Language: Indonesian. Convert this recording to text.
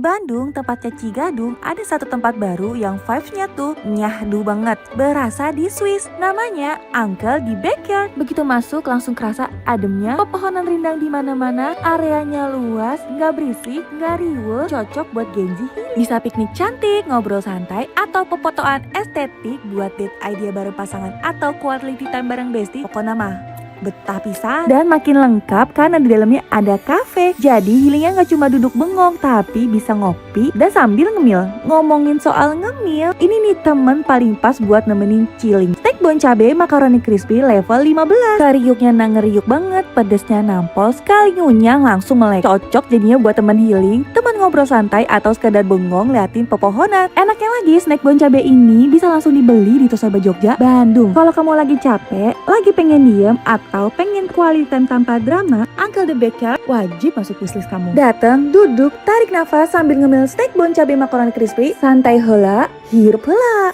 Bandung, tempatnya Cigadung, ada satu tempat baru yang vibes-nya tuh nyahdu banget. Berasa di Swiss, namanya Uncle di Backyard. Begitu masuk langsung kerasa ademnya, pepohonan rindang di mana-mana, areanya luas, nggak berisik, nggak riweuh, cocok buat Gen Z. Bisa piknik cantik, ngobrol santai, atau pepotoan estetik buat date idea bareng pasangan atau quality time bareng bestie. Pokoknya mah betah pisan dan makin lengkap karena di dalamnya ada cafe. Jadi healingnya nggak cuma duduk bengong tapi bisa ngopi dan sambil ngemil. Ngomongin soal ngemil, ini nih temen paling pas buat nemenin chilling. Steak bon cabe makaroni crispy level 15. Kariuknya ngeriuk banget, pedesnya nampol, sekali ngunyah langsung melek. Cocok jadinya buat temen healing, temen ngobrol santai atau sekadar bengong liatin pepohonan. Enaknya lagi snack bon cabe ini bisa langsung dibeli di Tosoba Jogja, Bandung. Kalau kamu lagi capek, lagi pengen diem atau pengen quality time tanpa drama, Uncle the Backyard wajib masuk wishlist kamu. Dateng, duduk, tarik nafas sambil ngemil steak bon cabe makaroni crispy, santai heula, hirup heula.